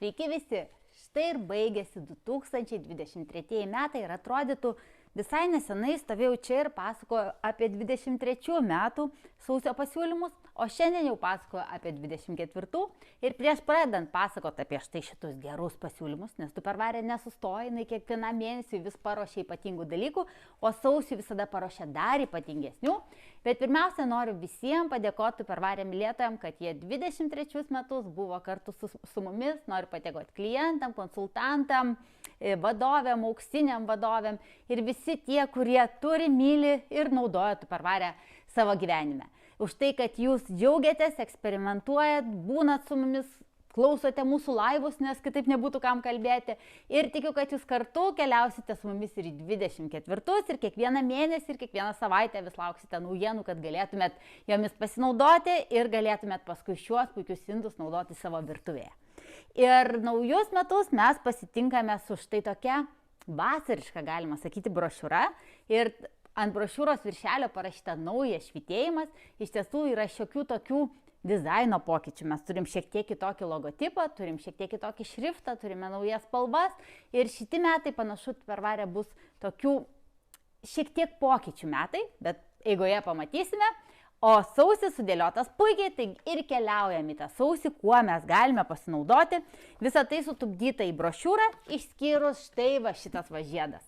Sveiki visi! Štai ir baigėsi 2023 metai ir atrodytų visai nesenai stovėjau čia ir pasakoju apie 23 metų sausio pasiūlymus, o šiandien jau pasakoju apie 24 ir prieš pradedant pasakoti apie štai šitus gerus pasiūlymus, nes Tupperware nesustoja, jinai kiekvieną mėnesį vis paruošia ypatingų dalykų, o sausį visada paruošia dar ypatingesnių. Bet pirmiausia, noriu visiems padėkoti Tupperware mylėtojams, kad jie 23 metus buvo kartu su mumis, noriu padėkoti klientam, konsultantam, vadovėm, auksiniam vadovėm ir visi tie, kurie turi, myli ir naudoja Tupperware savo gyvenime. Už tai, kad jūs džiaugiatės, eksperimentuojat, būnat su mumis, klausote mūsų laivus, nes kitaip nebūtų kam kalbėti. Ir tikiu, kad jūs kartu keliausite su mumis ir į 24 ir kiekvieną mėnesį ir kiekvieną savaitę vis lauksite naujienų, kad galėtumėt jomis pasinaudoti ir galėtumėt paskui šiuos puikius indus naudoti savo virtuvėje. Ir naujus metus mes pasitinkame su štai tokia vasariška, galima sakyti, brošiūra. Ir ant brošiūros viršelio parašyta naujas švytėjimas. Iš tiesų yra šiokių tokių dizaino pokyčių. Mes turim šiek tiek kitokį logotipą, turim šiek tiek kitokį šriftą, turime naujas spalvas. Ir šitie metai panašu Tupperware bus tokių šiek tiek pokyčių metai, bet eigoje pamatysime. O sausis sudėliotas puikiai, tai ir keliaujame į tą sausį, kuo mes galime pasinaudoti. Visą tai sutupdyta į brošiūrą, išskyrus štai va šitas va žiedas.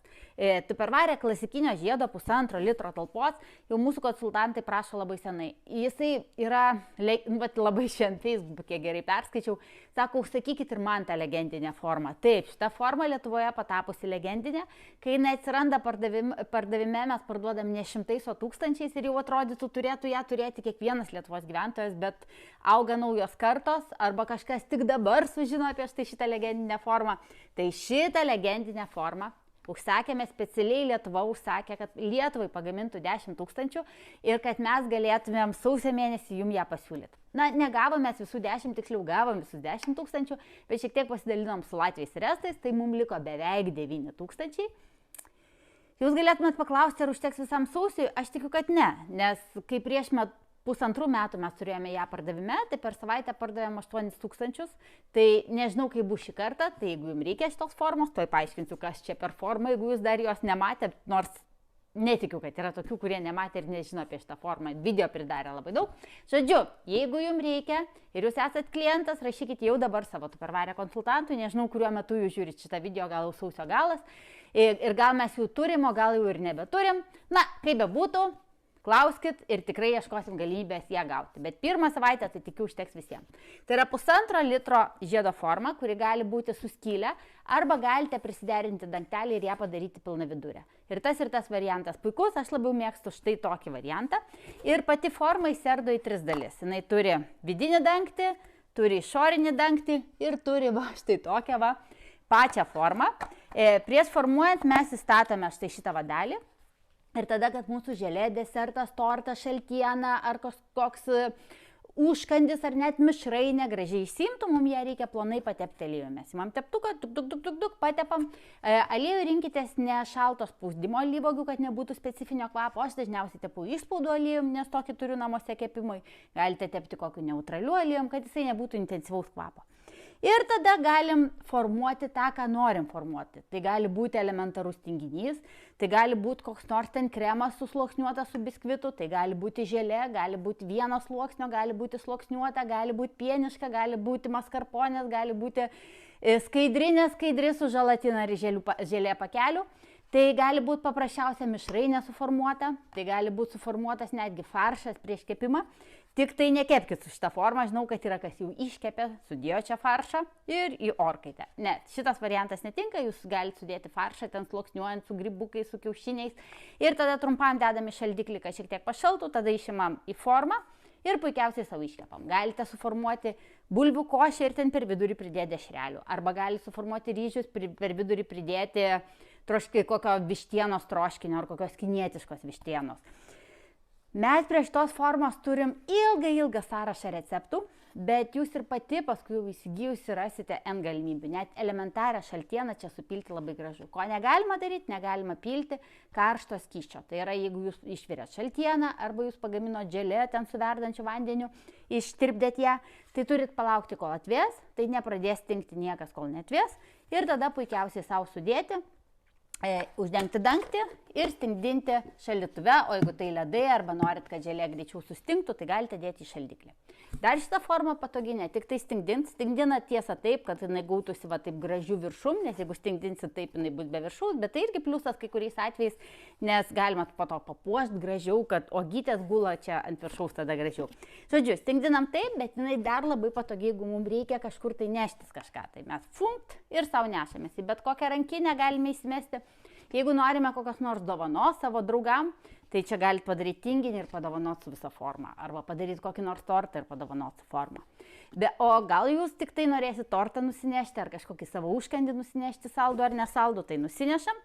Tupperware klasikinio žiedo 1,5 litro talpos, jau mūsų konsultantai prašo labai senai. Jisai yra, labai šiandien Facebook'e gerai perskaičiau, sako, užsakykit ir man tą legendinę formą. Taip, šita forma Lietuvoje patapusi legendinė, kai jinai atsiranda pardavime, mes parduodam ne šimtais, o tūkstančiais ir jau atrodytų turėtų ją turėti kiekvienas Lietuvos gyventojas, bet auga naujos kartos arba kažkas tik dabar sužino apie šitą legendinę formą. Tai šitą legendinę formą užsakėme specialiai, Lietuva užsakė, kad Lietuvai pagamintų 10 000 ir kad mes galėtumėm sausio mėnesį jums ją pasiūlyti. Na, negavom mes visų 10, tiksliau gavom visus 10 000, bet šiek tiek pasidalinom su latviais ir estais, tai mums liko beveik 9 000. Jūs galėtumėt paklausti, ar užteks visam sausiui? Aš tikiu, kad ne, nes kai prieš 1,5 metų mes turėjome ją pardavime, tai per savaitę pardavėm 8 000, tai nežinau, kaip bus šį kartą, tai jeigu jums reikia šitos formos, tai paaiškinsiu, kas čia per formą, jeigu jūs dar jos nematėt, nors netikiu, kad yra tokių, kurie nematė ir nežino apie šitą formą, video pridarė labai daug. Žodžiu, jeigu jums reikia ir jūs esat klientas, rašykite jau dabar savo Tupperware konsultantui, nežinau, kuriuo metu jūs žiūrit šitą video, gal jau sausio galas, ir gal mes jų turim, o gal jau ir nebeturim. Na, kaip bebūtų, klauskit ir tikrai ieškosim galimybės ją gauti. Bet pirmą savaitę tai tikiu užteks visiems. Tai yra 1,5 litro žiedo forma, kuri gali būti suskylę, arba galite prisiderinti dangtelį ir ją padaryti pilna vidurę. Ir tas variantas puikus, aš labiau mėgstu štai tokį variantą. Ir pati forma įserdo į 3 dalis. Jinai turi vidinį dangtį, turi išorinį dangtį ir turi va štai tokią va pačią formą. Prieš formuojant mes įstatome štai šitą vadalį. Ir tada, kad mūsų želė, desertas, tortas, šaltiena ar koks užkandis ar net mišrainė gražiai išsimtų, mums ją reikia plonai patepti aliejų. Mes imam teptuką, patepam. Aliejų rinkitės ne šalto spausdimo alyvuogių, kad nebūtų specifinio kvapo. Aš dažniausiai tepu išspaudų aliejų, nes tokį turiu namuose kepimui. Galite tepti kokiu neutraliu aliejum, kad jisai nebūtų intensyvaus kvapo. Ir tada galim formuoti tą, ką norim formuoti. Tai gali būti elementarus tinginys, tai gali būti koks nors ten kremas susluoksniuotas su biskvitu, tai gali būti želė, gali būti vieno sluoksnio, gali būti sluoksniuota, gali būti pieniška, gali būti maskarponės, gali būti skaidri su želatina ir želė pakeliu. Tai gali būti paprasčiausia mišrainė suformuota, tai gali būti suformuotas netgi faršas prieš kepimą. Tik tai nekepkit su šitą formą, žinau, kad yra kas jau iškepė, sudėjo čia faršą ir į orkaitę. Ne, šitas variantas netinka, jūs galite sudėti faršą, ten sluoksniuojant su grybukais, su kiaušiniais. Ir tada trumpam dedam į šaldiklį, kad šiek tiek pašaltų, tada išimam į formą ir puikiausiai savo iškepam. Galite suformuoti bulvių košę ir ten per vidurį pridėti dešrelių. Arba galite suformuoti ryžius, per vidurį pridėti kokio vištienos troškinio ar kokios kinietiškos vištienos. Mes prie šitos formos turim ilgą sąrašą receptų. bet jūs ir pati paskui jau įsigijusi rasite N galimybių. Net elementarią šaltieną čia supilti labai gražu. Ko negalima daryti, negalima pilti karšto skysčio. Tai yra, jeigu jūs išvirėt šaltieną arba jūs pagaminot dželė ten su verdančiu vandeniu, ištirpdėt ją, tai turit palaukti, kol atvės, tai nepradės tinkti niekas, kol neatvės. Ir tada puikiausiai savo sudėti, uždengti dangtį ir stingdinti šaldytuve, o jeigu tai ledai arba norit, kad želė greičiau sustingtų, tai galite dėti į šaldiklį. Dar šitą formą patogi, ne tik tai stingdina tiesa taip, kad jinai gautųsi va taip gražių viršum, nes jeigu stingdinsi taip, jinai bus be viršaus, bet tai irgi pliusas kai kuriais atvejais, nes galima po to papuošti gražiau, kad ogytės gula čia ant viršaus tada gražiau. Žodžiu, stingdinam taip, bet jinai dar labai patogi, jeigu mums reikia kažkur tai neštis kažką, tai mes funkt ir savo nešamės. Bet kokią rankinę galime įsimesti. Jeigu norime kokios nors dovanos savo draugam, tai čia galite padaryti tinginį ir padovanoti su visą formą. Arba padaryti kokį nors tortą ir padovanoti su formą. O gal jūs tik tai norėsit tortą nusinešti ar kažkokį savo užkandį nusinešti saldų ar nesaldų, tai nusinešam,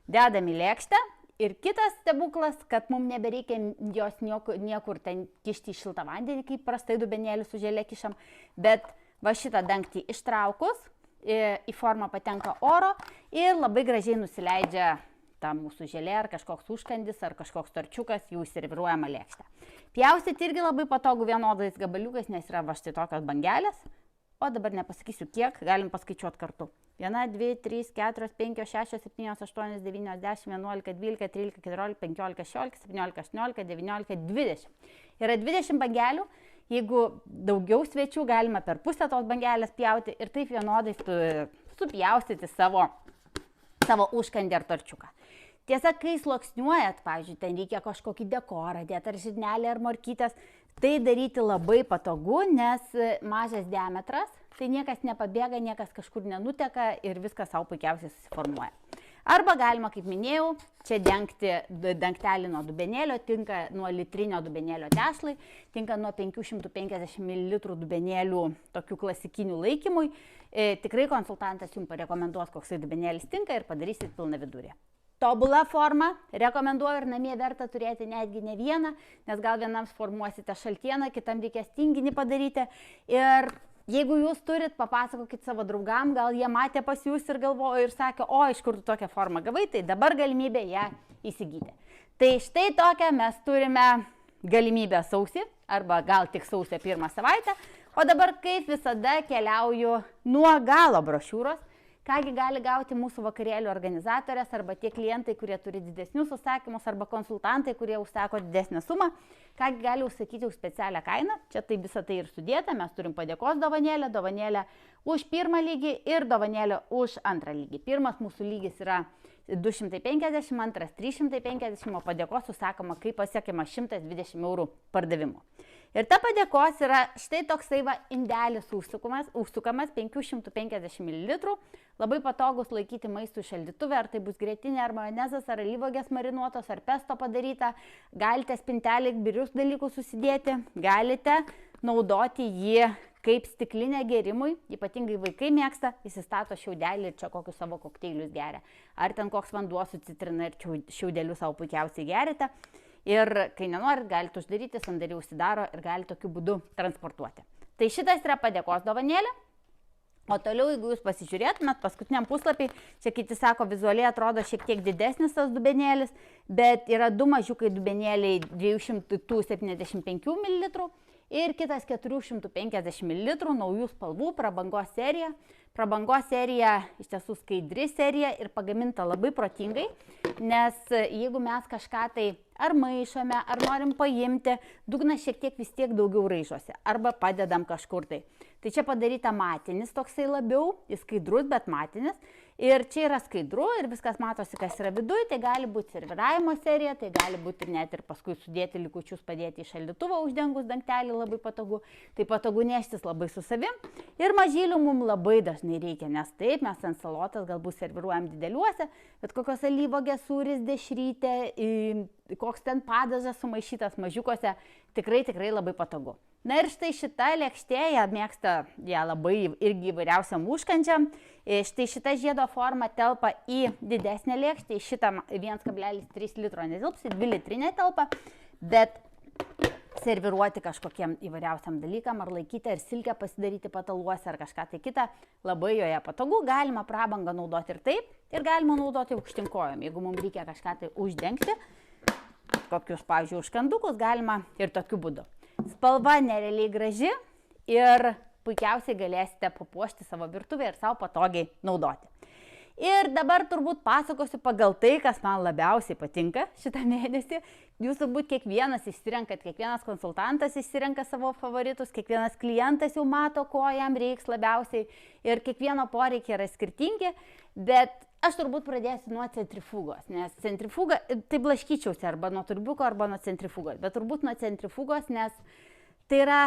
dedam į lėkštę. Ir kitas stebuklas, kad mums nebereikia jos niekur ten kišti į šiltą vandenį, kaip prastai dubenėlį su želė kišam, bet va šitą dangtį ištraukus, į formą patenka oro ir labai gražiai nusileidžia ta mūsų želė ar kažkoks užkandis ar kažkoks torčiukas, jų serviruojama lėkštė. Pjaustyti irgi labai patogu vienodais gabaliukais, nes yra va štai tokios bangelės, o dabar nepasakysiu kiek, galim paskaičiuoti kartu. 1, 2, 3, 4, 5, 6, 7, 8, 9, 10, 11, 12, 13, 14, 15, 16, 17, 18, 19, 20. Yra 20 bangelių. Jeigu daugiau svečių, galima per pusę tos bangelės pjauti ir taip vienodai supjaustyti savo užkandį ar torčiuką. Tiesa, kai sluoksniuojat, pavyzdžiui, ten reikia kažkokį dekorą dėti ar žirnelį ar morkytės, tai daryti labai patogu, nes mažas diametras, tai niekas nepabėga, niekas kažkur nenuteka ir viskas savo puikiausiai susiformuoja. Arba galima, kaip minėjau, čia dengti dangtelį nuo dubenėlio, tinka nuo litrinio dubenėlio tešlai, tinka nuo 550 ml dubenėlių tokių klasikinių laikymui. Tikrai konsultantas jums parekomenduos, koksai dubenėlis tinka ir padarysit pilną vidurį. Tobula forma, rekomenduoju ir namie verta turėti netgi ne vieną, nes gal vienam formuosite šaltieną, kitam reikės tinginį padaryti. Ir jeigu jūs turit, papasakokit savo draugam, gal jie matė pas jūs ir galvojo ir sakė, o iš kur tu tokią formą gavai, tai dabar galimybė ją įsigyti. Tai štai tokią mes turime galimybę sausį, arba gal tik sausio 1 savaitę, o dabar kaip visada keliauju nuo galo brošiūros. Kągi gali gauti mūsų vakarėlių organizatorės arba tie klientai, kurie turi didesnius užsakymus arba konsultantai, kurie užsako didesnę sumą, kągi gali užsakyti už specialią kainą. Čia tai visą tai ir sudėta, mes turim padėkos dovanėlę už pirmą lygį ir dovanėlę už antrą lygį. Pirmas mūsų lygis yra 250, antras 350, o padėkos užsakoma, kai pasiekiama 120 eurų pardavimo. Ir ta padėkos yra štai toksai va indelis užsukamas 550 ml, labai patogus laikyti maistų šaldytuve, ar tai bus grietinė, ar majonezas, ar alyvuogės marinuotos, ar pesto padaryta. Galite spintelį birius dalykus susidėti, galite naudoti jį kaip stiklinę gėrimui, ypatingai vaikai mėgsta, įsistato šiaudelį ir čia kokius savo kokteilius geria. Ar ten koks vanduo su citrina ir šiaudelius savo puikiausiai gerite. Ir kai nenorit, galite uždaryti, sandariai užsidaro ir galite tokiu būdu transportuoti. Tai šitas yra padėkos dovanėlė. O toliau, jeigu jūs pasižiūrėtumėt, paskutiniam puslapį, čia kiti sako, vizualiai atrodo šiek tiek didesnis tas dubenėlis, bet yra du mažiukai dubenėliai 275 ml ir kitas 450 ml naujų spalvų prabangos serija. Prabangos serija iš tiesų skaidri serija ir pagaminta labai protingai, nes jeigu mes kažką tai ar maišome, ar norim paimti, dugnas šiek tiek vis tiek daugiau raižosi, arba padedam kažkur tai. Tai čia padaryta matinis toksai labiau, jis skaidrus, bet matinis. Ir čia yra skaidru ir viskas matosi, kas yra viduje, tai gali būti serviravimo serija, tai gali būti ir net ir paskui sudėti likučius, padėti į šaldytuvą uždengus dangtelį, labai patogu. Tai patogu neštis labai su savim. Ir mažylių mums labai dažnai reikia, nes taip, mes ant salotas galbūt serviruojam dideliuose, bet kokios alyvuogės sūris, dešrytė, koks ten padažas sumaišytas mažiukose, tikrai labai patogu. Na ir štai šita lėkštė, ją mėgsta ją labai irgi įvairiausiam užkandžiam. Štai šita žiedo forma telpa į didesnę lėkštę, į šitą 1,3 litro netilps, į 2 litrinę telpa, bet serviruoti kažkokiem įvairiausiam dalykam, ar laikyti, ar silkę pasidaryti pataluose, ar kažką tai kitą, labai joje patogu, galima prabangą naudoti ir taip, ir galima naudoti aukštinkojom, jeigu mums reikia kažką tai uždengti, kokius, pavyzdžiui, užkandukus, galima ir tokiu būdu. Spalva nerealiai graži ir puikiausiai galėsite papuošti savo virtuvę ir savo patogiai naudoti. Ir dabar turbūt pasakosiu pagal tai, kas man labiausiai patinka šitą mėnesį. Jūs turbūt kiekvienas išsirenkat, kiekvienas konsultantas išsirenka savo favoritus, kiekvienas klientas jau mato, ko jam reiks labiausiai ir kiekvieno poreikiai yra skirtingi, bet aš turbūt pradėsiu nuo centrifugos, nes centrifuga, tai blaškyčiausi arba nuo turbiuko, arba nuo centrifugos, bet turbūt nuo centrifugos, nes tai yra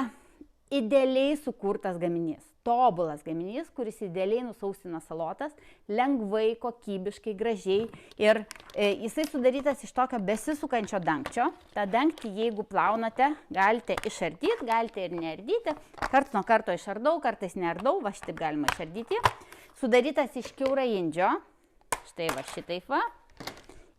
idealiai sukurtas gaminys. Tobulas gaminys, kuris idealiai nusausina salotas, lengvai, kokybiškai, gražiai ir jisai sudarytas iš tokio besisukančio dangčio. Ta dangtį, jeigu plaunate, galite išardyti, galite ir neardyti. Karts nuo karto išardau, kartais neardau, va šitaip galima išardyti. Sudarytas iš kiauraindžio, štai va šitaip va,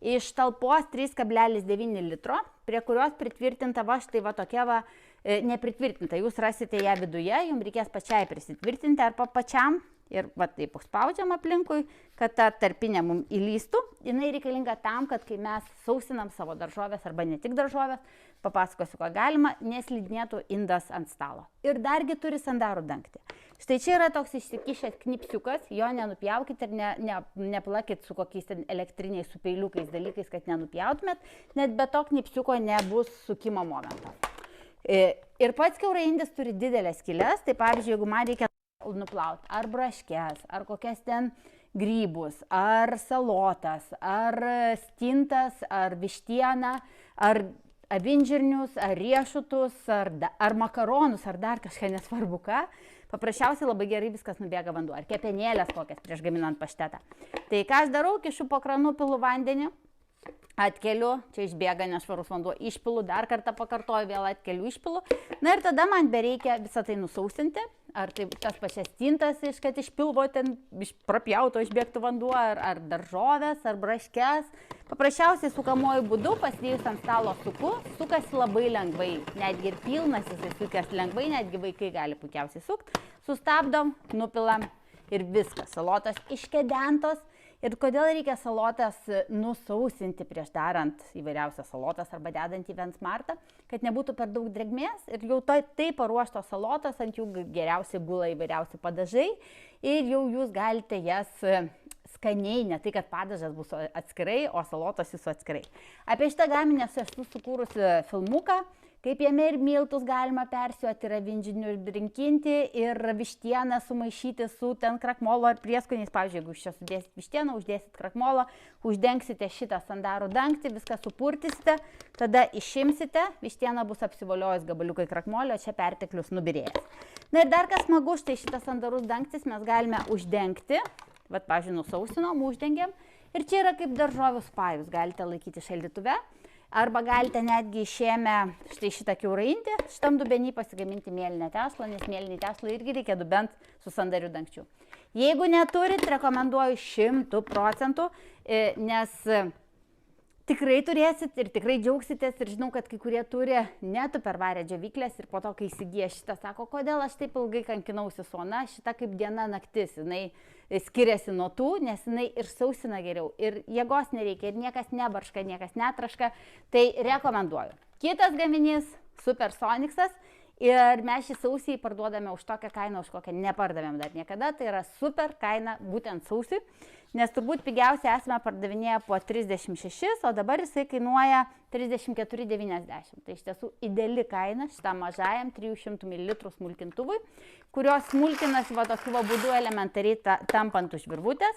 iš talpos 3,9 litro, prie kurios pritvirtinta va štai va tokia va, nepritvirtinta, jūs rasite ją viduje, jums reikės pačiai prisitvirtinti arba pačiam ir va taip spaudžiam aplinkui, kad ta tarpinė mums įlystų. Jinai reikalinga tam, kad kai mes sausinam savo daržovės arba ne tik daržovės, papasakosiu, ko galima, neslidinėtų indas ant stalo. Ir dargi turi sandarų dangtį. Štai čia yra toks išsikišęs knipsiukas, jo nenupjaukit ir neplakit su kokiais elektriniais, su peiliukais dalykais, kad nenupjautumėt, net be to knipsiuko nebus sukimo momento. Ir pats kiauraindis turi didelės skylės, tai pavyzdžiui, jeigu man reikia nuplauti ar braškes, ar kokias ten grybus, ar salotas, ar stintas, ar vištieną, ar avinžirnius, ar riešutus, ar makaronus, ar dar kažką nesvarbu ką, paprasčiausiai labai gerai viskas nubėga vanduo, ar kepenėlės kokias prieš gaminant paštetą. Tai ką aš darau, kišu po kranu, pilu vandenį, atkeliu, čia išbėga nešvarus vanduo, išpilu, dar kartą pakartoju, vėl atkeliu, išpilu. Na ir tada man bereikia visą tai nusausinti, ar tai tas pačias stintas, kad iš pilvo ten prapjauto išbėgtų vanduo, ar daržovės, ar braškes. Paprasčiausiai sukamuoju būdu, pasidėjus ant stalo suku, sukasi labai lengvai, netgi ir pilnas jisai sukasi lengvai, netgi vaikai gali puikiausiai sukti. Sustabdom, nupilam ir viskas, salotos iškedentos. Ir kodėl reikia salotas nusausinti prieš darant įvairiausias salotas arba dedant į Vensmartą, kad nebūtų per daug drėgmės ir jau tai paruoštos salotos, ant jų geriausiai gula įvairiausi padažai ir jau jūs galite jas skaniai, ne tai, kad padažas bus atskirai, o salotos jūsų atskirai. Apie šitą gaminį esu sukūrusi filmuką, kaip jame ir miltus galima persiuoti, ir avinžinių ir brinkinti, ir vištieną sumaišyti su ten krakmolo ar prieskoniais. Pavyzdžiui, jeigu čia sudėsit vištieną, uždėsit krakmolo, uždengsite šitą sandarų dangtį, viską supurtysite, tada išimsite, vištiena bus apsivoliojus gabaliukai krakmolio, čia perteklius nubirėjęs. Na ir dar kas smagu, štai šitas sandarus dangtis mes galime uždengti, vat, pavyzdžiui, nusausinom, uždengėm, ir čia yra kaip daržovių spa, jūs galite laikyti šaldytuve. Arba galite netgi išėmę štai šitą kiauraindį, šitam dubenį pasigaminti mėlyną tešlą, nes mėlynį tešlą irgi reikia dubent su sandariu dangčiu. Jeigu neturit, rekomenduoju 100%, nes tikrai turėsit ir tikrai džiaugsitės ir žinau, kad kai kurie turi net per varę džiovyklės ir po to, kai įsigyja šitą, sako, kodėl aš taip ilgai kankinausi su ona, šita kaip diena naktis, jinai skiriasi nuo tų, nes jinai ir sausina geriau, ir jėgos nereikia, ir niekas nebarška, niekas netraška, tai rekomenduoju. Kitas gaminys, Supersonicsas, ir mes šį sausį parduodame už tokią kainą, už kokią nepardavėm dar niekada, tai yra super kaina būtent sausį, nes turbūt pigiausiai esame pardavinėję po 36, o dabar jisai kainuoja 34,90. Tai iš tiesų ideali kaina šitam mažajam 300 ml smulkintuvui, kurios smulkinasi va tokiu būdu elementariai tampant už virvutės.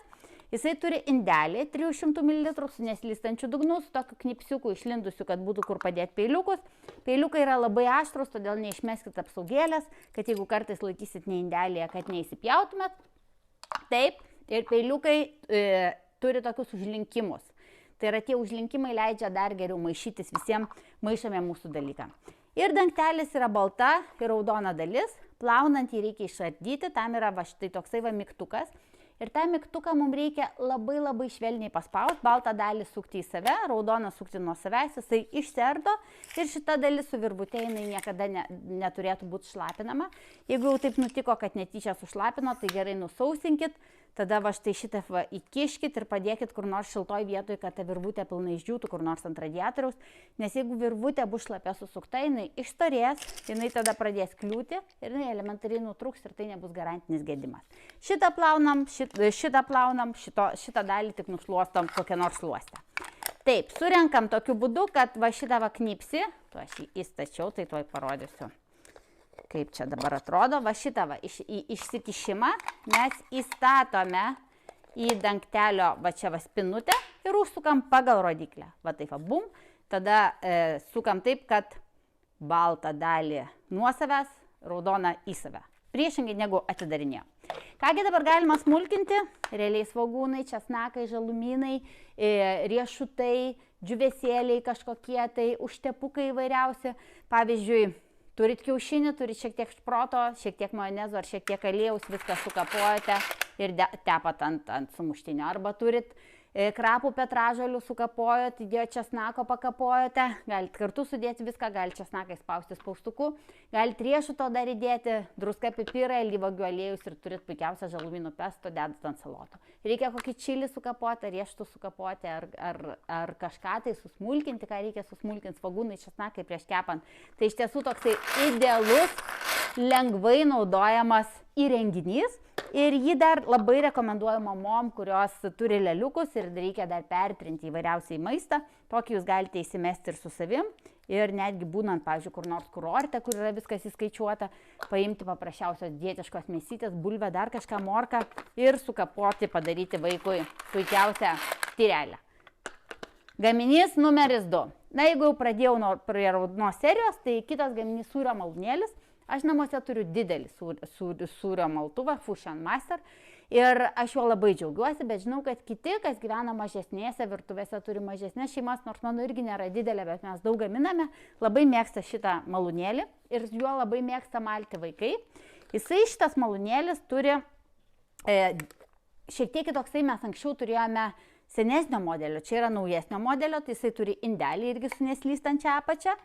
Jisai turi indelį 300 ml su neslystančiu dugnu, su tokiu knipsiuku išlindusiu, kad būtų kur padėti peiliukus. Peiliukai yra labai aštrus, todėl neišmeskit apsaugėlės, kad jeigu kartais laikysit ne indelėje, kad neįsipjautumėt. Taip, ir peiliukai turi tokius užlinkimus. Tai yra tie užlinkimai leidžia dar geriau maišytis visiems maišome mūsų dalyką. Ir dangtelis yra balta ir raudona dalis. Plaunant jį reikia išardyti, tam yra va štai toksai va mygtukas. Ir tą mygtuką mums reikia labai švelniai paspausti, baltą dalį sukti į save, raudoną sukti nuo savęs, jisai išsiardo ir šita dalis su virvute jinai niekada neturėtų būti šlapinama. Jeigu jau taip nutiko, kad netyčia sušlapino, tai gerai nusausinkit, tada va štai šitą va įkiškit ir padėkit kur nors šiltoj vietoj, kad ta virvutė pilnai išdžiūtų kur nors ant radiatoriaus, nes jeigu virvutė bus šlapia susukta, jinai ištorės, jinai tada pradės kliūti ir jinai elementariai nutrūks ir tai nebus garantinis gedimas. Šitą plaunam, šitą dalį tik nušluostom kokią nors šluostę. Taip, surenkam tokiu būdu, kad va šitą va knipsi, tu aš jį įstačiau, tai tuoj parodysiu, kaip čia dabar atrodo, va šitą va išsikišimą mes įstatome į dangtelio va čia va spinutę ir užsukam pagal rodiklę. Va taip va bum, tada sukam taip, kad baltą dalį nuo savęs, raudoną į save. Priešingai negu atidarinėjo. Kągi dabar galima smulkinti? Realiai svogūnai, česnakai, žalumynai, riešutai, džiūvėsėliai kažkokie, tai užtepukai įvairiausi. Pavyzdžiui, turit kiaušinį, turit šiek tiek šproto, šiek tiek majonezo ar šiek tiek aliejaus, viską sukapojate ir tepat ant sumuštinio. Arba turit krapų petražolių sukapojot, įdėjo česnako pakapojote, galite kartu sudėti viską, galite česnaką įspausti spaustuku, galite riešuto dar įdėti, druską, pipirą, alyvuogių aliejus ir turit puikiausią žalumynų pesto, dedat ant salotų. Reikia kokį čilį sukapoti, riešutų sukapoti ar kažką tai susmulkinti, ką reikia susmulkinti, svogūnai, česnakai prieš kepant. Tai iš tiesų toksai idealus, lengvai naudojamas įrenginys. Ir jį dar labai rekomenduoju mamom, kurios turi leliukus ir reikia dar pertrinti įvairiausiai maistą. Tokį jūs galite įsimesti ir su savim. Ir netgi būnant, pavyzdžiui, kur nors kurorte, kur yra viskas įskaičiuota, paimti paprasčiausios dietiškos mėsytės, bulvę, dar kažką, morką ir sukapoti, padaryti vaikui puikiausią tyrelę. Gaminys numeris 2. Na, jeigu jau pradėjau prie raudonos serijos, tai kitas gaminys sūrio malūnėlis. Aš namuose turiu didelį sūrio maltuvą, Fusion Master, ir aš juo labai džiaugiuosi, bet žinau, kad kiti, kas gyvena mažesnėse virtuvėse, turi mažesnės šeimas, nors mano irgi nėra didelė, bet mes daug gaminame, labai mėgsta šitą malūnėlį ir juo labai mėgsta malti vaikai. Jisai šitas malūnėlis turi, šiek tiek kitoksai mes anksčiau turėjome senesnio modelio, čia yra naujesnio modelio, tai jisai turi indelį irgi su neslystančia apačia.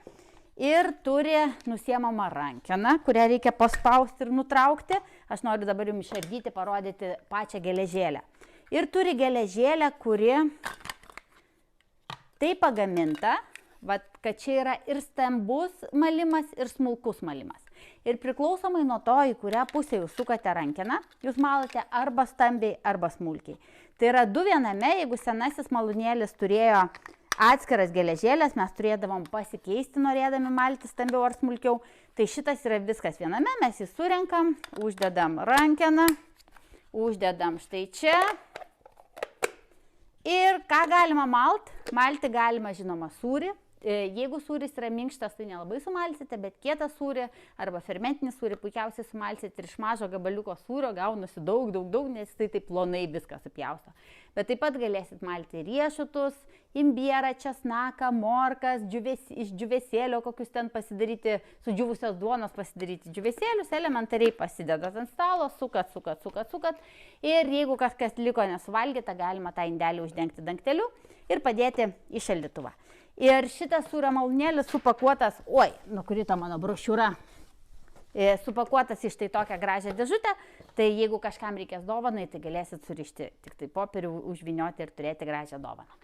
Ir turi nusiemamą rankeną, kurią reikia paspausti ir nutraukti. Aš noriu dabar jums išardyti, parodyti pačią geležėlę. Ir turi geležėlę, kuri taip pagaminta, kad čia yra ir stambus malimas, ir smulkus malimas. Ir priklausomai nuo to, į kurią pusę jūs sukate rankeną, jūs malote arba stambiai, arba smulkiai. Tai yra 2 viename, jeigu senasis malūnėlis turėjo atskiras geležėlės, mes turėdavom pasikeisti, norėdami malti stambiau ar smulkiau. Tai šitas yra viskas viename, mes jį surenkam, uždedam rankeną, uždedam štai čia. Ir ką galima malt? Malti galima, žinoma, sūrį. Jeigu sūris yra minkštas, tai nelabai sumalsite, bet kietą sūrį arba fermentinį sūrį puikiausiai sumalsite ir iš mažo gabaliuko sūrio gaunasi daug, nes tai taip plonai viską supjausto. Bet taip pat galėsit malti riešutus, imbierą, česnaką, morkas, iš džiūvėsėlio, kokius ten pasidaryti, sudžiūvusios duonos pasidaryti džiūvėsėlius, elementariai pasidedat ant stalo, sukat. Ir jeigu kažkas liko nesuvalgyta, galima tą indelį uždengti dangteliu ir padėti į šaldytuvą. Ir šitas sūrio malūnėlis supakuotas, nukrito mano brošiūra, supakuotas iš tai tokią gražią dėžutę, tai jeigu kažkam reikės dovanai, tai galėsit surišti tik tai popierių, užvynioti ir turėti gražią dovaną.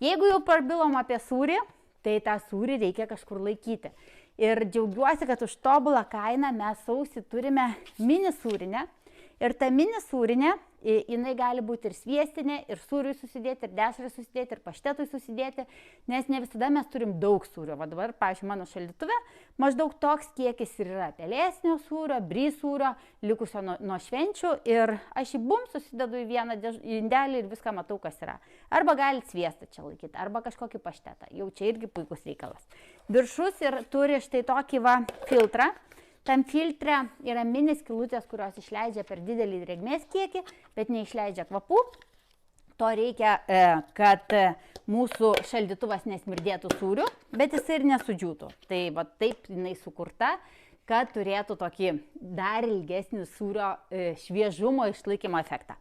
Jeigu jau prabilom apie sūrį, tai tą sūrį reikia kažkur laikyti. Ir džiaugiuosi, kad už tobulą kainą mes sausį turime mini sūrinę. Ir ta mini sūrinė, jinai gali būti ir sviestinė, ir sūriui susidėti, ir dešrai susidėti, ir paštetui susidėti, nes ne visada mes turim daug sūrio. Va dabar, pavyzdžiui, mano šaldytuve maždaug toks kiekis ir yra pelėsnio sūrio, bry sūrio, likusio nuo švenčių, ir aš jį susidedu į vieną indelį ir viską matau, kas yra. Arba galite sviestą čia laikyti, arba kažkokį paštetą. Jau čia irgi puikus reikalas. Viršus ir turi štai tokį filtrą. Tam filtre yra mini skylutės, kurios išleidžia per didelį drėgmės kiekį, bet neišleidžia kvapų. To reikia, kad mūsų šaldytuvas nesmirdėtų sūriu, bet jisai ir nesudžiūtų. Tai va taip jinai sukurta. kad turėtų tokį dar ilgesnį sūrio šviežumo išlaikymo efektą.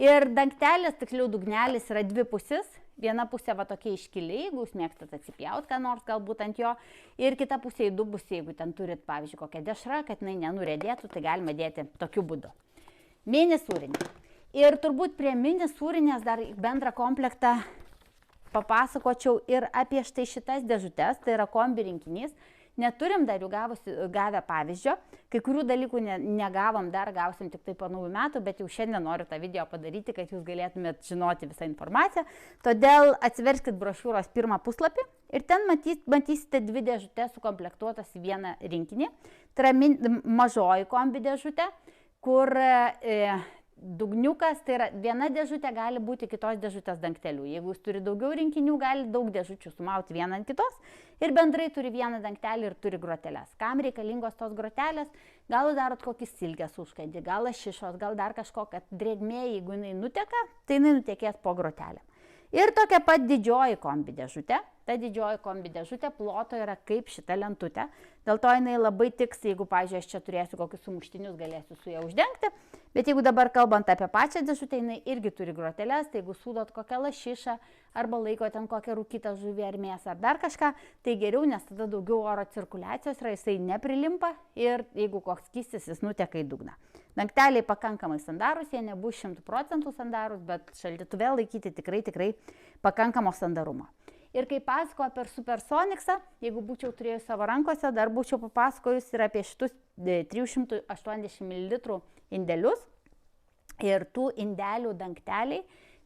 Ir dangtelis, tiksliau dugnelis yra dvi pusės. Viena pusė va tokia iškili, jeigu jūs mėgstat atsipjauti, ką nors galbūt ant jo. Ir kita pusė įdubusi, jeigu ten turit, pavyzdžiui, kokią dešrą, kad jinai nenurėdėtų, tai galima dėti tokiu būdu. Mini sūrinė. Ir turbūt prie mini sūrinės dar bendrą komplektą papasakočiau ir apie štai šitas dėžutes, tai yra kombi rinkinys. Neturim dar jų gavę pavyzdžio, kai kurių dalykų negavom, dar gausim tik tai po naujų metų, bet jau šiandien noriu tą video padaryti, kad jūs galėtumėt žinoti visą informaciją. Todėl atsiverskit brošiūros pirmą puslapį ir ten matysite dvi dėžutės sukomplektuotas į vieną rinkinį. Tai yra mažoji kombi dėžutė, kur dugniukas, tai yra viena dėžutė gali būti kitos dėžutės dangtelių. Jeigu jūs turi daugiau rinkinių, gali daug dėžučių sumauti vieną ant kitos ir bendrai turi vieną dangtelį ir turi groteles. Kam reikalingos tos grotelės? Gal darot kokį silkės užkandį, gal lašišos, gal dar kažko, kad drėgmė, jeigu jinai nuteka, tai jinai nutekės po grotelę. Ir tokia pat didžioji kombi dėžutė. Ta didžioji kombi dėžutė ploto yra kaip šita lentutė. Dėl to jinai labai tiks, jeigu, pavyzdžiui, aš čia turėsiu kokius sumuštinius, galėsiu su ją uždengti. Bet jeigu dabar kalbant apie pačią dėžutę, jinai irgi turi groteles, tai jeigu sūdot kokią lašišą arba laiko ten kokią rūkytą žuvį ar mėsą ar dar kažką, tai geriau, nes tada daugiau oro cirkuliacijos yra, jisai neprilimpa ir jeigu koks skystis, jis nuteka į dugną. Dangteliai pakankamai sandarūs, jie nebus 100% sandarūs, bet šaldytuve laikyti tikrai pakankamo sandarumo. Ir kai pasakoju apie Supersonicsą, jeigu būčiau turėjus savo rankose, dar būčiau papasakojus ir apie šitus 380 ml indelius. Ir tų indelių dangteliai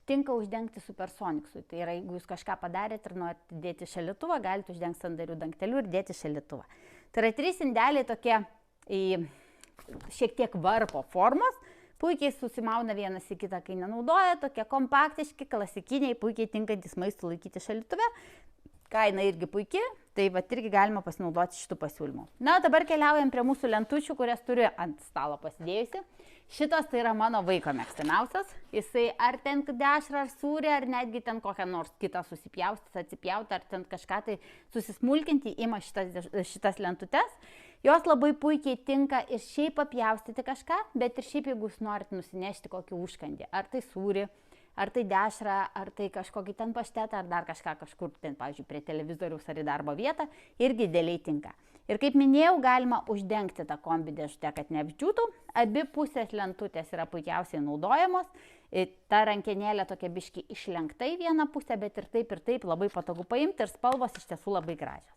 tinka uždengti Supersonicsui. Tai yra, jeigu jūs kažką padarėt ir norite dėti šaldytuvą, galite uždengti sandarių dangtelių ir dėti šaldytuvą. Tai yra 3 indeliai tokie šiek tiek varpo formos, puikiai susimauna vienas į kitą, kai nenaudoja, tokie kompaktiški, klasikiniai, puikiai tinkantis maistų laikyti šaldytuve. Kaina irgi puikiai, tai va irgi galima pasinaudoti šitų pasiūlymų. Na, dabar keliaujam prie mūsų lentučių, kurias turiu ant stalo pasidėjusi. Šitas tai yra mano vaiko mėgstamiausias. Jisai ar ten dešrą, ar sūrį, ar netgi ten kokią nors kitą susipjaustis, atsipjauti, ar ten kažką tai susismulkinti, ima šitas lentutes. Jos labai puikiai tinka ir šiaip apjaustyti kažką, bet ir šiaip jeigu jūs norit nusinešti kokį užkandį. Ar tai sūrį, ar tai dešrą, ar tai kažkokį ten paštetą, ar dar kažką kažkur, ten, pavyzdžiui, prie televizoriaus ar į darbo vietą, irgi idealiai tinka. Ir kaip minėjau, galima uždengti tą kombi dėžutę, kad neapdžiūtų. Abi pusės lentutės yra puikiausiai naudojamos. Ta rankenėlė tokia biški išlenkta į vieną pusę, bet ir taip labai patogu paimti ir spalvos iš tiesų labai gražios.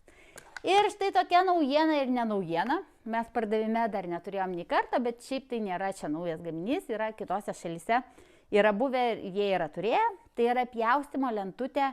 Ir štai tokia naujiena ir nenaujiena. Mes pardavime dar neturėjom nei kartą, bet šiaip tai nėra čia naujas gaminys, yra kitose šalyse. Yra buvę, jie yra turėję. Tai yra pjaustimo lentutė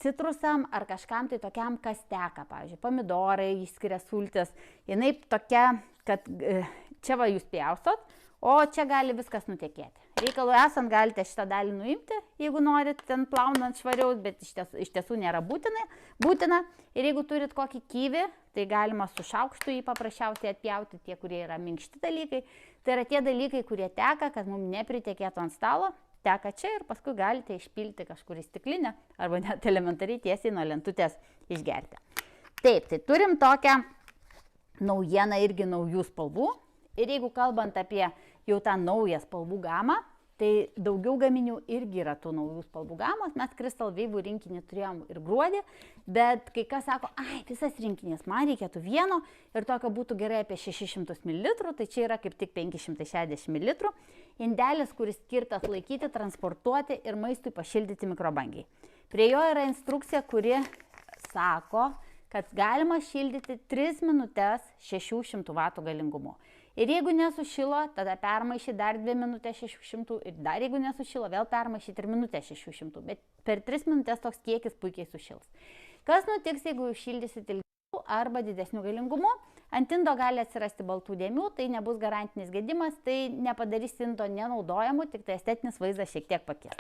citrusam ar kažkam tai tokiam, kas teka. Pavyzdžiui, pomidorai, išskiria sultis. Jinai tokia, kad čia va jūs pjaustot, o čia gali viskas nutekėti. Reikalų esant galite šitą dalį nuimti, jeigu norit ten plaunant švariau, bet iš tiesų nėra būtina. Ir jeigu turit kokį kyvį, tai galima su šaukštu jį paprasčiausiai atpjauti, tie, kurie yra minkšti dalykai. Tai yra tie dalykai, kurie teka, kad mums nepritekėtų ant stalo, teka čia ir paskui galite išpilti kažkur į stiklinę arba net elementariai tiesiai nuo lentutės išgerti. Taip, tai turim tokią naujieną irgi naujų spalvų. Ir jeigu kalbant apie jau tą naują spalvų gamą, tai daugiau gaminių irgi yra tų naujų spalvų gamos. Mes Crystal Wave rinkinį turėjom ir gruodį, bet kai kas sako, visas rinkinys, man reikėtų vieno ir tokio būtų gerai apie 600 ml, tai čia yra kaip tik 560 ml. Indelis, kuris skirtas laikyti, transportuoti ir maistui pašildyti mikrobangiai. Prie jo yra instrukcija, kuri sako, kad galima šildyti 3 minutės 600 W galingumu. Ir jeigu nesušilo, tada permaišy dar 2 minutės 600 ir dar jeigu nesušilo, vėl permaišy 3 minutės 600, bet per 3 minutės toks kiekis puikiai sušils. Kas nutiks, jeigu jūs šildysit ilgiau arba didesnių galingumų? Ant indo gali atsirasti baltų dėmių, tai nebus garantinis gedimas, tai nepadarys indo nenaudojamų, tik tai estetinis vaizdas šiek tiek pakis.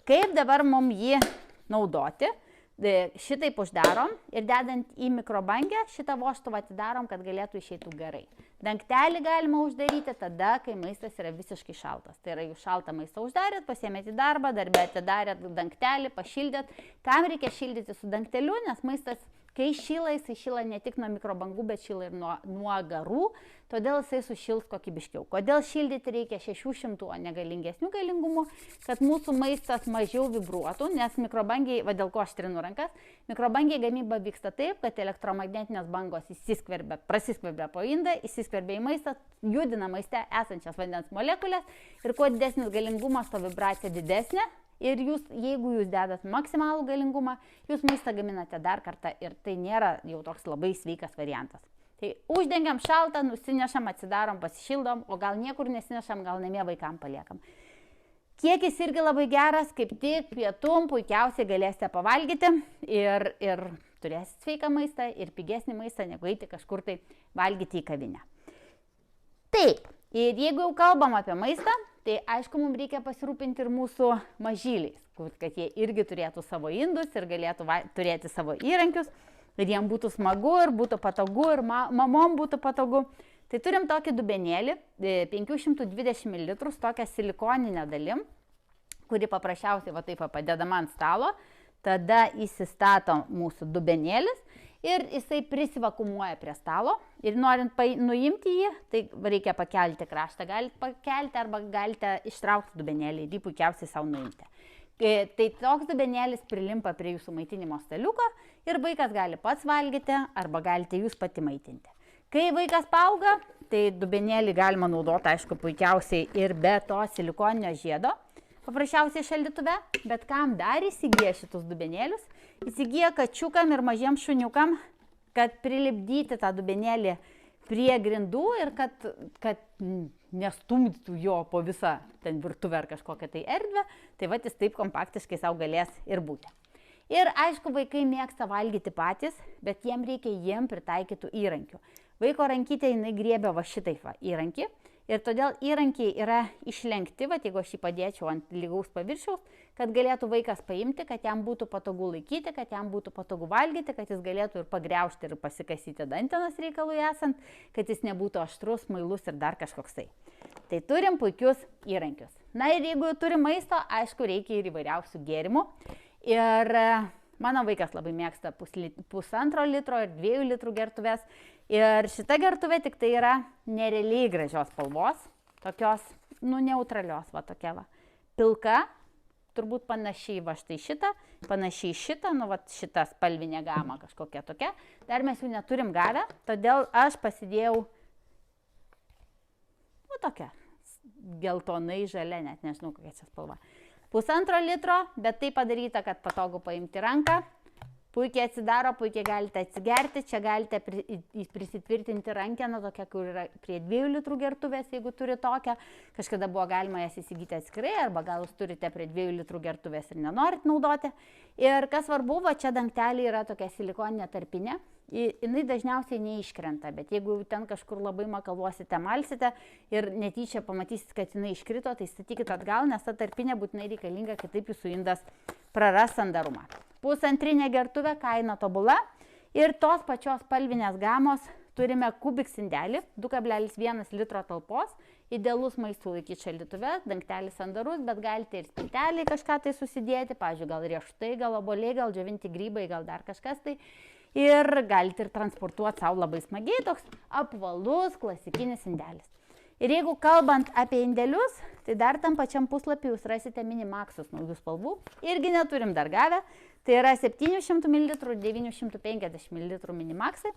Kaip dabar mums jį naudoti? Šitaip uždarom ir dedant į mikrobangę šitą vožtuvą atidarom, kad galėtų išeitų gerai. Dangtelį galima uždaryti tada, kai maistas yra visiškai šaltas. Tai yra, jūs šaltą maistą uždarėt, pasiėmėt į darbą, darbę atidarėt dangtelį, pašildėt. Kam reikia šildyti su dangteliu, nes maistas Kai šyla, jisai šyla ne tik nuo mikrobangų, bet šyla ir nuo garų, todėl jisai sušils kokybiškiau. Kodėl šildyti reikia 600, o ne galingesnių galingumų, kad mūsų maistas mažiau vibruotų, nes mikrobangiai, va dėl ko aš trinu rankas, mikrobangiai gamyba vyksta taip, kad elektromagnetinės bangos prasiskverbia po indą, įsiskverbia į maistą, judina maiste esančias vandens molekulės ir kuo didesnis galingumas, to vibracija didesnė. Ir jeigu jūs dedat maksimalų galingumą, jūs maistą gaminate dar kartą ir tai nėra jau toks labai sveikas variantas. Tai uždengiam šaltą, nusinešam, atsidarom, pasišildom, o gal niekur nesinešam, gal namie vaikam paliekam. Kiekis irgi labai geras, kaip tik pietum puikiausiai galėsite pavalgyti ir turėsite sveiką maistą ir pigesnį maistą, negu eiti kažkur tai valgyti į kavinę. Taip, ir jeigu jau kalbam apie maistą, tai aišku, mums reikia pasirūpinti ir mūsų mažyliais, kad jie irgi turėtų savo indus ir galėtų turėti savo įrankius, ir jiems būtų smagu ir būtų patogu ir mamom būtų patogu. Tai turim tokį dubenėlį, 520 ml, tokią silikoninę dalim, kuri paprasčiausiai va taip padedama ant stalo, tada įsistato mūsų dubenėlis ir jisai prisivakumuoja prie stalo ir norint nuimti jį, tai reikia pakelti kraštą, galite pakelti arba galite ištraukti dubenėlį ir jį puikiausiai savo nuimti. Tai toks dubenėlis prilimpa prie jūsų maitinimo staliuko ir vaikas gali pats valgyti arba galite jūs pati maitinti. Kai vaikas paauga, tai dubenėlį galima naudoti, aišku, puikiausiai ir be to silikoninio žiedo, paprasčiausiai šaldytuve, bet kam dar įsigyja šitus dubenėlius, įsigyja kačiukam ir mažiems šuniukam, kad prilipdyti tą dubenėlį prie grindų ir kad nestumdytų jo po visą ten virtuvę ar kažkokią tai erdvę, tai va jis taip kompaktiškai savo galės ir būti. Ir aišku, vaikai mėgsta valgyti patys, bet jiem pritaikytų įrankių. Vaiko rankytė jinai griebia va šitaip va įrankį ir todėl įrankiai yra išlenkti, va jeigu aš jį padėčiau ant lygaus paviršiaus, kad galėtų vaikas paimti, kad jam būtų patogu laikyti, kad jam būtų patogu valgyti, kad jis galėtų ir pagriaužti ir pasikasyti dantenas reikalui esant, kad jis nebūtų aštrus, mailus ir dar kažkoksai. Tai turim puikius įrankius. Na ir jeigu turim maisto, aišku, reikia ir įvairiausių gėrimų. Ir mano vaikas labai mėgsta 1,5 litro ir 2 litrų gertuvės. Ir šita gertuvė tik tai yra nerealiai gražios spalvos, tokios, neutralios, va tokia va. Pilka, turbūt panašiai va štai šitą, panašiai šitą, va šitą spalvinę gamą kažkokia tokia. Dar mes jų neturim gavę, todėl aš pasidėjau, tokia, geltonai žalia, net nežinau kokia čia spalva. 1,5 litro, bet tai padaryta, kad patogu paimti ranką. Puikiai atsidaro, puikiai galite atsigerti, čia galite prisitvirtinti rankeną, tokia, kur yra prie 2 litrų gertuvės, jeigu turi tokią. Kažkada buvo galima jas įsigyti atskirai, arba gal jūs turite prie 2 litrų gertuvės ir nenorit naudoti. Ir kas svarbu, va čia dangtelė yra tokia silikoninė tarpinė. Jinai dažniausiai neiškrenta, bet jeigu ten kažkur labai makaluosite, malsite ir netyčia pamatysit, kad jinai iškrito, tai statykit atgal, nes ta tarpinė būtinai reikalinga, kitaip jūsų indas praras sandarumą. 1,5 gertuvė, kaina tobula ir tos pačios spalvinės gamos turime Kubix indelį, 2,1 litro talpos, idealus maistų laikyti šaldytuve, dangtelis sandarus, bet galite ir spintelį kažką tai susidėti, pavyzdžiui, gal riešutai, gal obuoliai, gal džiovinti grybai, gal dar kažkas tai. Ir galite ir transportuoti savo labai smagiai, toks apvalus klasikinis indelis. Ir jeigu kalbant apie indelius, tai dar tam pačiam puslapį jūs rasite Minimaxus naujų spalvų. Irgi neturim dar gavę. Tai yra 700 ml ir 950 ml Minimaxai.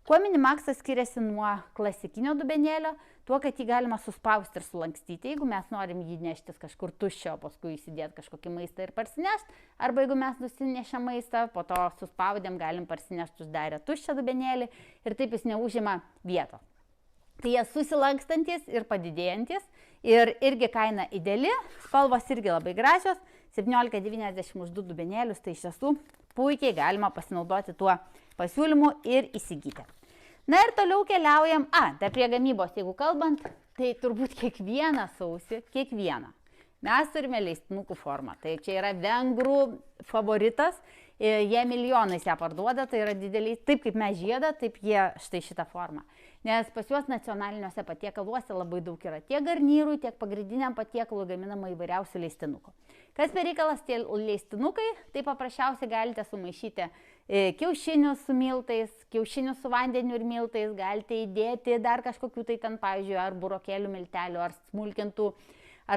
Kuo Minimaxas skiriasi nuo klasikinio dubenėlio? Tuo, kad jį galima suspausti ir sulankstyti, jeigu mes norim jį neštis kažkur tuščio, paskui įsidėti kažkokį maistą ir parsinešti. Arba jeigu mes nusinešėm maistą, po to suspaudėm, galim parsinešti uždarę tuščią dubenėlį ir taip jis neužima vietos. Tai jie susilankstantis ir padidėjantis ir irgi kaina ideali, spalvos irgi labai gražios, 17,90 už 2 dubenėlius, tai iš tiesų puikiai galima pasinaudoti tuo pasiūlymu ir įsigyti. Na ir toliau keliaujam, tai prie gamybos, jeigu kalbant, tai turbūt kiekvieną sausį, mes turime leistinukų formą. Tai čia yra vengrų favoritas, jie milijonais ją parduoda, tai yra dideliai, taip kaip mes žiedą, taip jie štai šitą formą. Nes pas juos nacionaliniuose patiekaluose labai daug yra tiek garnyrų, tiek pagrindiniam patiekalui gaminama įvairiausių leistinukų. Kas per reikalas tie leistinukai, tai paprasčiausiai galite sumaišyti kiaušinius su miltais, kiaušinius su vandeniu ir miltais, galite įdėti dar kažkokių tai ten, pavyzdžiui, ar burokėlių miltelių, ar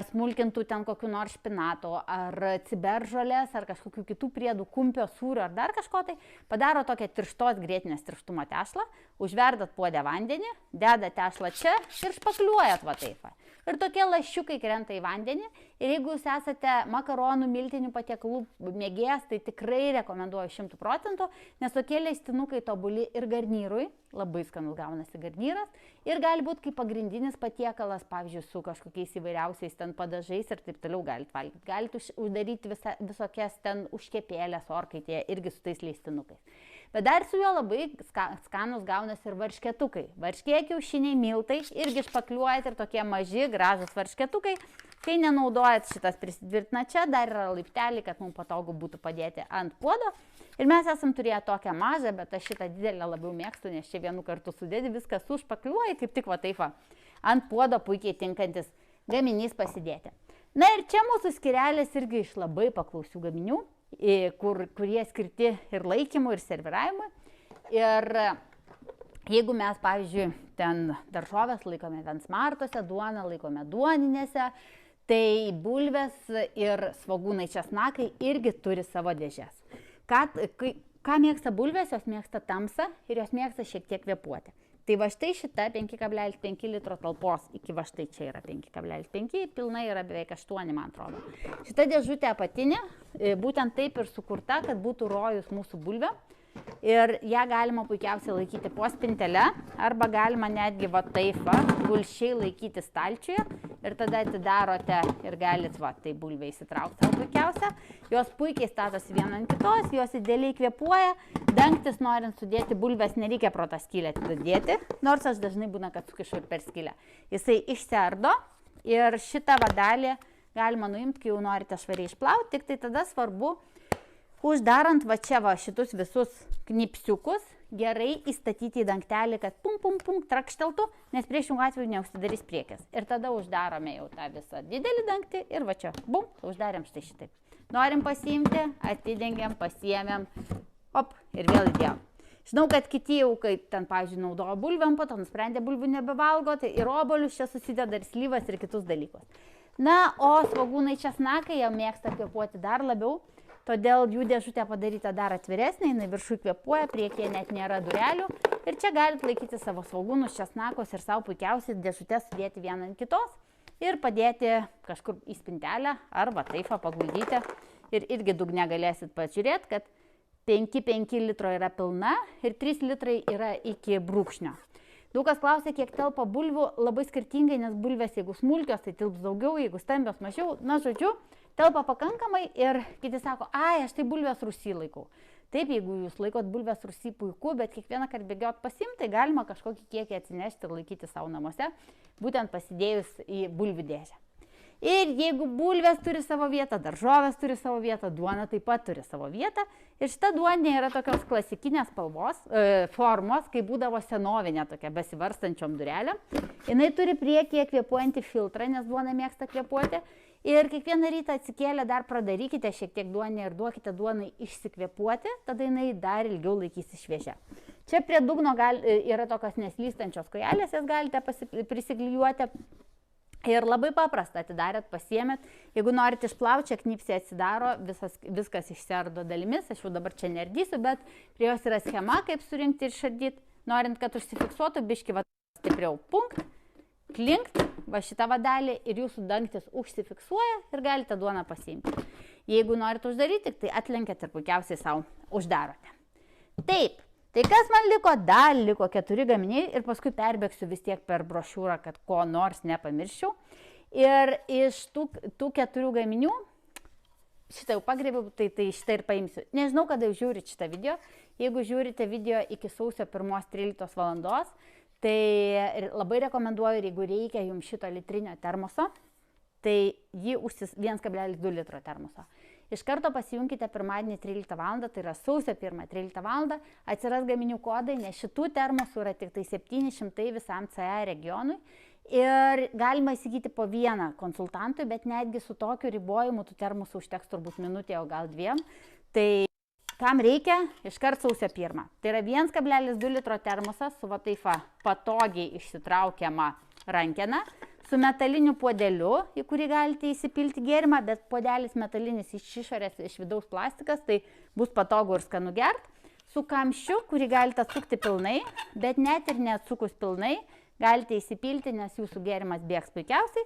smulkintų ten kokių nors špinatų, ar ciberžolės, ar kažkokių kitų priedų, kumpio, sūrio, ar dar kažko tai, padaro tokią tirštos grietinės tirštumo tešlą, užverdat puodę vandenį, dedat tešlą čia ir špakliuojat va taip. Ir tokie lašiukai krenta į vandenį. Ir jeigu jūs esate makaronų, miltinių patiekalų mėgėjas, tai tikrai rekomenduoju 100%, nes tokie leistinukai tobuli ir garnyrui, labai skanus gaunasi garnyras, ir gali būti kaip pagrindinis patiekalas, pavyzdžiui, su kažkokiais įvairiausiais ten padažais ir taip toliau galite valgyti. Galite uždaryti visokias ten užkepėlės orkaitėje irgi su tais leistinukais. Bet dar su juo labai skanus gaunasi ir varšketukai. Varškė, kiaušiniai, miltai irgi špakliuojat ir tokie maži, gražus varšketukai. Kai nenaudojat, šitas prisidvirtina čia, dar yra laiptelį, kad mums patogu būtų padėti ant puodo. Ir mes esam turėję tokią mažą, bet aš šitą didelę labiau mėgstu, nes čia vienu kartu sudėdi, viskas užšpakliuoja, kaip tik va taip va, ant puodo puikiai tinkantis gaminys pasidėti. Na ir čia mūsų skirelis irgi iš labai paklausių gaminių, kurie skirti ir laikymui, ir serviravimui. Ir jeigu mes, pavyzdžiui, ten daržovės laikome vensmartose, duoną laikome duoninėse, tai bulvės ir svogūnai česnakai irgi turi savo dėžes. Ką mėgsta bulvės? Jos mėgsta tamsą ir jos mėgsta šiek tiek kvėpuoti. Tai va štai šita 5,5 litro talpos, iki va štai čia yra 5,5, pilnai yra beveik 8, man atrodo. Šita dėžutė apatinė būtent taip ir sukurta, kad būtų rojus mūsų bulvė. Ir ją galima puikiausiai laikyti po spintelę, arba galima netgi va taip va, gulsčiai laikyti stalčiuje. Ir tada atidarote ir galit va, tai bulvę įsitraukti savo puikiausia. Jos puikiai statosi viena ant kitos, jos idealiai kvėpuoja. Dangtis norint sudėti bulvės nereikia pro tą skylę atidėti, nors aš dažnai būna, kad sukišu ir per skylę. Jisai išsiardo ir šitą vadalį galima nuimti, kai jau norite švariai išplauti, tik tai tada svarbu uždarant va čia va šitus visus knipsiukus gerai įstatyti į dangtelį, kad pum pum pum trakšteltų, nes priešingų atveju neužsidarys priekis. Ir tada uždarome jau tą visą didelį dangtį ir va čia, bum, uždarėm štai šitaip. Norim pasiimti, atidengiam, pasiėmėm, op, ir vėl įdėjom. Žinau, kad kiti jau, kaip ten, pavyzdžiui, naudojo bulvėm, po to nusprendė bulvių nebevalgo, tai ir obuolius čia susideda, ir slyvas, ir kitus dalykus. Na, o svogūnai česnakai jau mėgsta kvėpuoti dar labiau. Todėl jų dėžutė padaryta dar atviresnė, jinai viršui kvėpuoja, priekyje net nėra durelių. Ir čia galite laikyti savo svogūnus, česnakus ir savo puikiausiai dėžutės sudėti vieną ant kitos ir padėti kažkur į spintelę arba taifą paguldyti. Ir irgi dugne galėsit pažiūrėti, kad 5 litro yra pilna ir 3 litrai yra iki brūkšnio. Daug kas klausia, kiek telpa bulvių, labai skirtingai, nes bulvės, jeigu smulkios, tai tilps daugiau, jeigu stambios mažiau. Na, žodžiu, telpa pakankamai ir kiti sako, ai, aš tai bulvės rūsy laikau. Taip, jeigu jūs laikot bulvės rūsy puiku, bet kiekvieną kartą bėgiot pasimti, tai galima kažkokį kiekį atsinešti ir laikyti savo namuose, būtent pasidėjus į bulvių dėžę. Ir jeigu bulvės turi savo vietą, daržovės turi savo vietą, duona taip pat turi savo vietą. Ir šita duonė yra tokios klasikinės formos, kai būdavo senovinė tokia besivarstančiom durelėm. Jinai turi priekyje kvėpuojantį filtrą, nes duona mėgsta kvėpuoti. Ir kiekvieną rytą atsikėlę dar pradarykite šiek tiek duonę ir duokite duonai išsikvėpuoti, tada jinai dar ilgiau laikysi šviežia. Čia prie dugno yra tokios neslystančios kojelės, jas galite prisiklijuoti. Ir labai paprasta, atidarėt, pasiėmėt. Jeigu norite išplauti, čia knipsė atsidaro, viskas išsiardo dalimis. Aš jau dabar čia nerdysiu, bet prie jos yra schema, kaip surinkti ir išardyti. Norint, kad užsifiksuotų, biški va stipriau. Punkt, klinkt, va šitą vadalį ir jūsų dangtis užsifiksuoja ir galite duoną pasiimti. Jeigu norite uždaryti, tai atlenkiat ir puikiausiai savo uždarote. Taip. Tai kas man liko? Dar liko 4 gaminiai ir paskui perbėgsiu vis tiek per brošiūrą, kad ko nors nepamirščiau. Ir iš tų 4 gaminių, šitą jau pagrėbiau, tai šitą ir paimsiu. Nežinau, kada jau žiūrit šitą video. Jeigu žiūrite video iki sausio 1:13 valandos, tai labai rekomenduoju, jeigu reikia jums šito litrinio termoso, tai jį 1,2 litro termoso. Iš karto pasijunkite pirmadienį 13 val. Tai yra sausio 1 13 val. Atsiras gaminių kodai, nes šitų termosų yra tik tai 700 visam CE regionui. Ir galima įsigyti po vieną konsultantui, bet netgi su tokiu ribojimu tų termosų užteks turbūt minutė, o gal 2. Tai kam reikia, iškart sausio 1. Tai yra 1,2 litro termosas su va taip patogiai išsitraukiama rankena, su metaliniu puodeliu, į kurį galite įsipilti gėrimą, bet puodelis metalinis iš išorės, iš vidaus plastikas, tai bus patogu ir skanu gert. Su kamščiu, kurį galite atsukti pilnai, bet net ir neatsukus pilnai, galite įsipilti, nes jūsų gėrimas bėgs puikiausiai.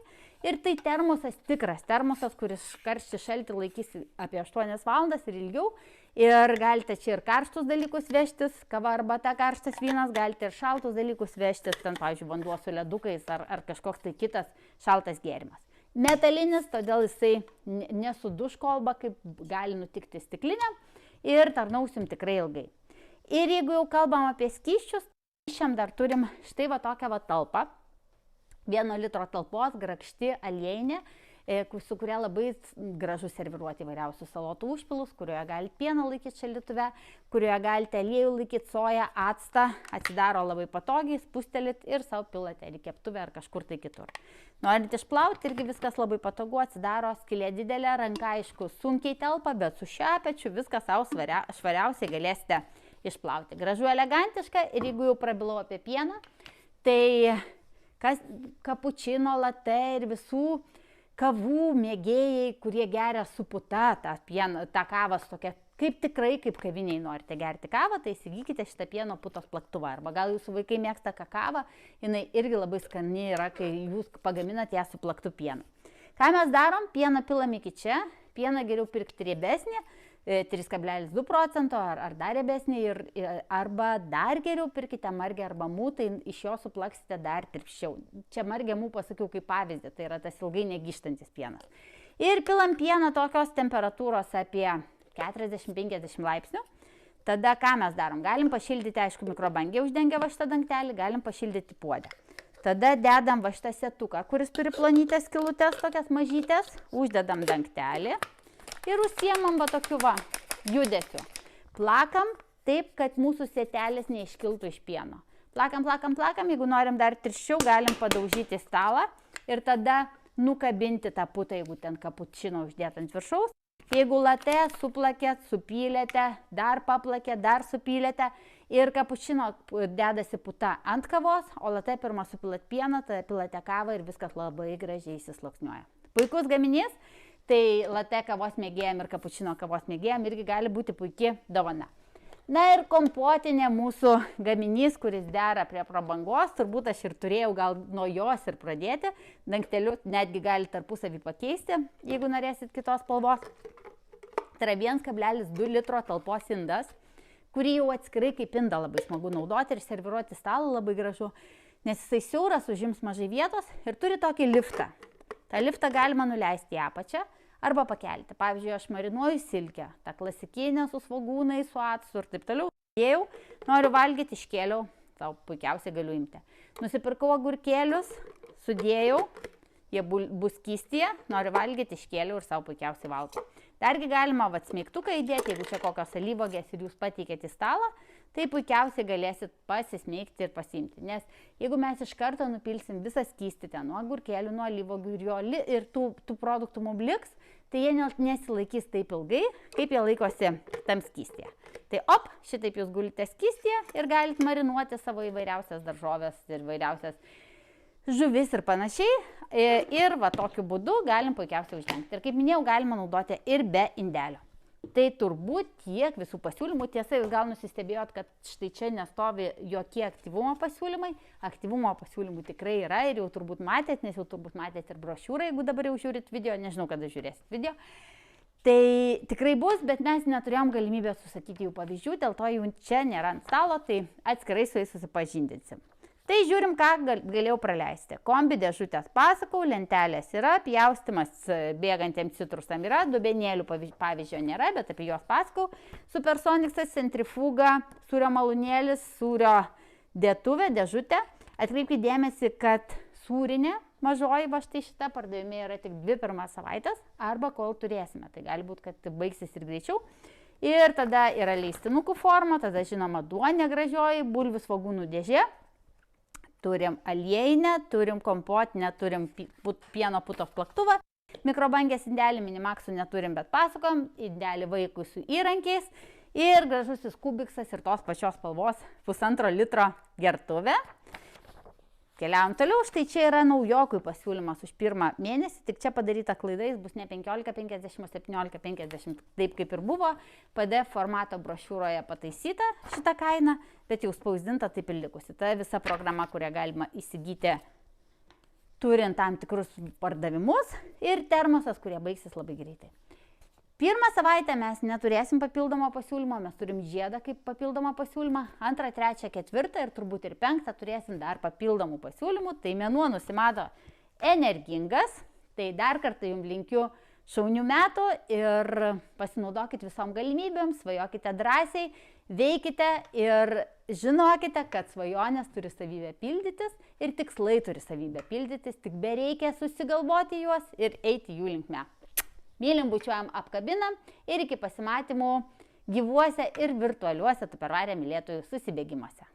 Ir tai termosas, tikras termosas, kuris karštį šaltį laikys apie 8 valandas ir ilgiau. Ir galite čia ir karštus dalykus vežtis, kava arbata, karštas vynas, galite ir šaltus dalykus vežtis, ten, pavyzdžiui, vanduo su ledukais ar kažkoks tai kitas šaltas gėrimas. Metalinis, todėl jisai nesuduš kolba, kaip gali nutikti stiklinė, ir tarnausim tikrai ilgai. Ir jeigu jau kalbam apie skysčius, šiam dar turim štai va tokią va talpą, 1 litro talpos, grakšti aliejinė, su kuria labai gražu serviruoti įvairiausius salotų užpilus, kurioje galite pieną laikyti šaldytuve, kurioje galite aliejų laikyti, soją, actą, atsidaro labai patogiai, spustelit ir savo pilate į keptuvę ar kažkur tai kitur. Norint išplauti, irgi viskas labai patogu, atsidaro skylė didelė, ranka aišku sunkiai telpa, bet su šepečiu viską savo švariausiai galėsite išplauti. Gražu, elegantiška, ir jeigu jau prabilau apie pieną, tai kapučino, latte ir visų kavų mėgėjai, kurie geria su puta tą kavą tokia, kaip tikrai, kaip kaviniai norite gerti kavą, tai įsigykite šitą pieno putos plaktuvą. Arba gal jūsų vaikai mėgsta kakavą, jinai irgi labai skani yra, kai jūs pagaminate ją su plaktu pienu. Ką mes darom? Pieną pilam iki čia, pieną geriau pirkti riebesnį, 3,2% ar dar riebesnį, arba dar geriau pirkite margę arba mū, tai iš jo suplaksite dar tirpsčiau. Čia margę mū pasakiau kaip pavyzdį, tai yra tas ilgai negyžtantis pienas. Ir pilam pieną tokios temperatūros apie 40-50 laipsnių. Tada ką mes darom? Galim pašildyti, aišku, mikrobangę uždengę va šitą dangtelį, galim pašildyti puodę. Tada dedam va šitą setuką, kuris turi plonytės skylutes, tokias mažytės, uždedam dangtelį. Ir užsiemam va tokiu va judesiu. Plakam taip, kad mūsų sėtelis neiškiltų iš pieno. Plakam, plakam, plakam, jeigu norim dar tirščiau, galim padaužyti stalą ir tada nukabinti tą putą, jeigu ten kapučino uždėt ant viršaus. Jeigu latte suplakėt, supylėte, dar paplakėt, dar supylėte ir kapučino dedasi puta ant kavos, o latte pirmą supilat pieną, tada pilate kavą ir viskas labai gražiai įsisluoksniuoja. Puikus gaminys. Tai latte kavos mėgėjam ir kapučino kavos mėgėjam irgi gali būti puikiai dovana. Na ir kompotinė mūsų gaminys, kuris dera prie prabangos, turbūt aš ir turėjau gal nuo jos ir pradėti. Dangteliu netgi gali tarpusavį pakeisti, jeigu norėsit kitos spalvos. Tai yra 1,2 litro talpos indas, kurį jau atskirai kaip indą labai smagu naudoti ir serviruoti stalą labai gražu, nes jisai siauras, užims mažai vietos ir turi tokį liftą. tą liftą galima nuleisti į apačią arba pakelti. Pavyzdžiui, aš marinuoju silkę, tą klasikinę su svogūnais, su actu ir taip toliau. Dėjau, noriu valgyti, iškėliau, tau puikiausiai galiu imti. Nusipirkau agurkėlius, sudėjau, jie bus skystyje, noriu valgyti, iškėliau ir savo puikiausiai valgau. Dargi galima smeigtuką įdėti, jeigu čia kokios alyvuogės ir jūs pateikėte į stalą, tai puikiausiai galėsit pasismeigti ir pasiimti. Nes jeigu mes iš karto nupilsim visą skystį ten, nuo agurkėlių, nuo alyvuogių ir tų produktų mums liks, tai jie nesilaikys taip ilgai, kaip jie laikosi tam skystyje. Tai šitaip jūs gulite skystyje ir galite marinuoti savo įvairiausias daržovės ir įvairiausias žuvis ir panašiai. Ir tokiu būdu galim puikiausiai uždengti. Ir kaip minėjau, galima naudoti ir be indelio. Tai turbūt tiek visų pasiūlymų. Tiesa, jūs gal nusistebėjot, kad štai čia nestovi jokie aktyvumo pasiūlymai. Aktyvumo pasiūlymų tikrai yra ir jau turbūt matėt, nes jau turbūt matėt ir brošiūrą, jeigu dabar jau žiūrit video, nežinau, kada žiūrėsit video. Tai tikrai bus, bet mes neturėjom galimybės susakyti jų pavyzdžių, dėl to jų čia nėra ant stalo, tai atskirai su jais susipažindinsim. Tai žiūrim, ką galėjau praleisti. Kombi dėžutės pasakau, lentelės yra, pjaustymas bėgantiems citrusam yra, dubenėlių pavyzdžio nėra, bet apie juos pasakau. Supersoniksas, centrifuga, sūrio malūnėlis, sūrio dėtuvė, dėžutė. Atkreipkite dėmesį, kad sūrinė mažoji, va štai šita pardavime yra tik 2 pirmas savaitės, arba kol turėsime. Tai gali būti, kad baigsis ir greičiau. Ir tada yra leistinukų forma, tada žinoma duonė gražioji, bulvių svogūnų dėžė. Turim aliejinę, turim kompotinę, turim pieno putos plaktuvą. Mikrobangės indelį, minimaksų neturim, bet pasakom. Indelį vaikui su įrankiais. ir gražusis kubiksas ir tos pačios spalvos 1,5 litro gertuvė. Keliaujam toliau, štai čia yra naujokui pasiūlymas už pirmą mėnesį, tik čia padaryta klaida, jis bus ne 15,50, o 17,50, taip kaip ir buvo, PDF formato brošiūroje pataisyta šitą kainą, bet jau spausdinta taip ir likusi. Tai visa programa, kurią galima įsigyti turint tam tikrus pardavimus ir termosas, kurie baigsis labai greitai. Pirmą savaitę mes neturėsim papildomo pasiūlymo, mes turim žiedą kaip papildomą pasiūlymą, 2, 3, 4 ir turbūt ir 5 turėsim dar papildomų pasiūlymų, tai mėnuo nusimato energingas, tai dar kartą jums linkiu šaunių metų ir pasinaudokit visom galimybėm, svajokite drąsiai, veikite ir žinokite, kad svajonės turi savybę pildytis ir tikslai turi savybę pildytis, tik bereikia susigalvoti juos ir eiti jų linkme. Mylim, bučiuojam, apkabinam ir iki pasimatymų gyvuose ir virtualiuose Tupperware mylėtojų susibėgimuose.